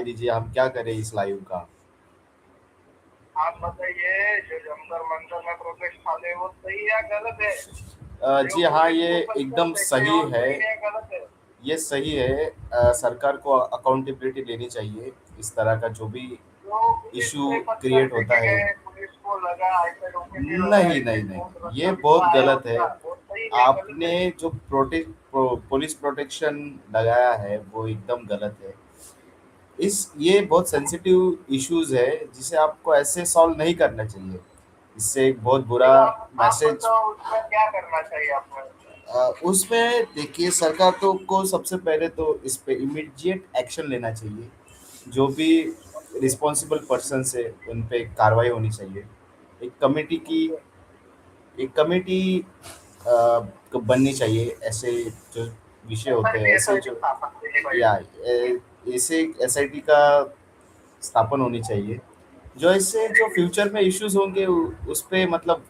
दीजिए, हम क्या करें इस लाइव का। आप बताइए, जो जंतर मंतर में प्रोटेस्ट वाले वो सही है गलत है? जो जी हाँ, पुलिस ये को कल्चर एकदम देखे सही वो है। सही है गलत है? ये सही है। सरकार को अकाउंटेबिलिटी लेनी चाहिए। इस तरह का जो भी जो पुलिस इशू पे पत्थर क्रिएट होता फेंके है। गए, पुलिस को लगा ऐसे डोकेटे लगा, नहीं ऐसे नहीं नहीं, खून ये रक्तम बहुत इतना आया गलत है। उनका, वो सही है गलत आपने है? जो पुलिस प्रोटेक्शन लगाया है वो एकदम गलत है। ये बहुत सेंसिटिव इश्यूज है जिसे आपको ऐसे सॉल्व नहीं करना चाहिए। इससे एक बहुत बुरा नहीं, आप मैसेज। बताओ उसमें क्या करना चाहिए आपको? उसमें देखिए, सरकार तो को सबसे पहले तो इस पे इमीडिएट एक्शन लेना चाहिए। जो भी रिस्पॉन्सिबल पर्सन है उन पे कार्रवाई होनी चाहिए। एक कमेटी की ओके। एक कमेटी बननी चाहिए। ऐसे जो विषय होते हैं, ऐसे एसआईटी जो स्थापन करनी या पड़ेगी। ऐसे एसआईटी का स्थापन होनी चाहिए, जो इससे जो फ्यूचर में इश्यूज होंगे उस पे मतलब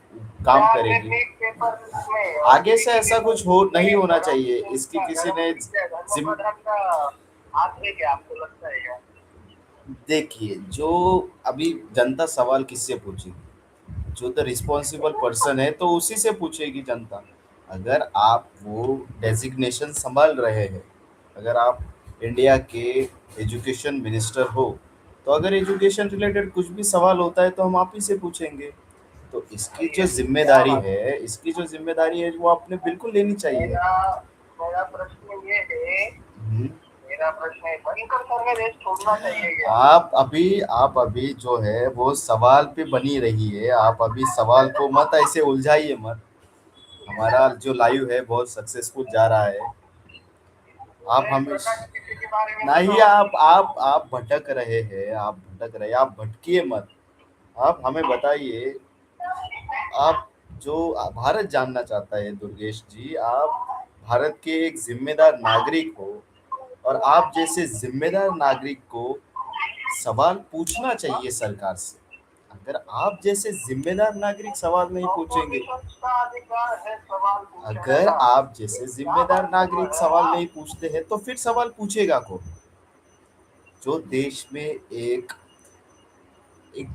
काम या करेगी। नीट पेपर में आगे से जीके ऐसा पेपर कुछ हो नहीं में होना धर्म चाहिए, इसकी का किसी ने धर्म जिम प्रधान का हाथ है क्या, आपको लगता है क्या? देखिए, जो अभी जनता सवाल किससे पूछेगी? जो द रिस्पॉन्सिबल पर्सन है तो उसी से पूछेगी जनता। अगर आप वो डेजिग्नेशन संभाल रहे हैं, अगर आप इंडिया के एजुकेशन मिनिस्टर हो, तो अगर एजुकेशन रिलेटेड कुछ भी सवाल होता है तो हम आप ही से पूछेंगे। तो इसकी सही जो है, क्या जिम्मेदारी बात है। है, वो आपने बिल्कुल लेनी चाहिए। मेरा मेरा प्रश्न ये है, हम्म। मेरा प्रश्न है, बनकर सर में देश छोड़ना चाहिए क्या? आप अभी जो है वो सवाल पे बनी रही है। आप अभी सवाल को मत ऐसे उलझाइए मत। हमारा जो लाइव है बहुत सक्सेसफुल जा रहा है। आप जय हमें प्रकाश किसी के बारे में नहीं, बताओ। आप भटक रहे हैं। आप भटकिए मत। आप हमें बताइए। आप जो भारत जानना चाहता है दुर्गेश जी, आप भारत के एक जिम्मेदार नागरिक हो, और आप जैसे जिम्मेदार नागरिक को सवाल पूछना चाहिए सरकार से। अगर आप जैसे जिम्मेदार नागरिक सवाल नहीं पूछेंगे, ऑपोजिशन का अधिकार है सवाल पूछने अगर का। आप ये जैसे क्या जिम्मेदार बात कर नागरिक रहे हैं सवाल नहीं आप? पूछते हैं तो फिर सवाल पूछेगा कौन? जो देश में एक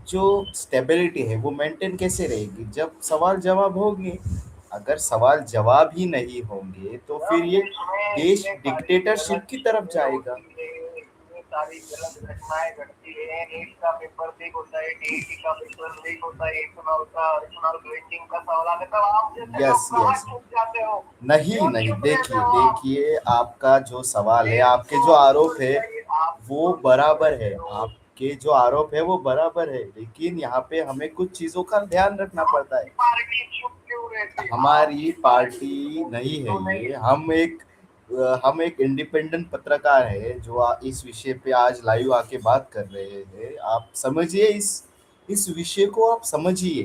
जो स्टेबिलिटी है वो मेंटेन कैसे रहेगी जब सवाल जवाब होंगे? अगर सवाल जवाब ही नहीं होंगे तो फिर जब ये देश में देश इतने सारी डिक्टेटरशिप गलत की तरफ चीजें जाएगा। होती है, इतनी सारी गलत घटनाएं घटती है, नीट का पेपर लीक होता है, टीईटी का पेपर लीक होता है, इथेनॉल ब्लेंडिंग का सवाल आता है, तब आप जैसे यस लोग कहाँ यस। छुप जाते हो? नहीं क्यों नहीं, छुप रहते देखिए हो आप? देखिए, आपका जो सवाल है, देश आपके को जो आरोप है सुरक्षा, आप वो सुरक्षित बराबर है। रहते हो। आपके जो आरोप है वो बराबर है, लेकिन यहाँ पे हमें कुछ चीजों का ध्यान रखना पड़ता है। आपकी पार्टी चुप क्यों रहती? हमारी आपकी पार्टी पार्टी बोलती नहीं है क्यों नहीं? ये। हम एक इंडिपेंडेंट पत्रकार है जो इस विषय पे आज लाइव आके बात कर रहे हैं। आप समझिए, इस विषय को आप समझिए।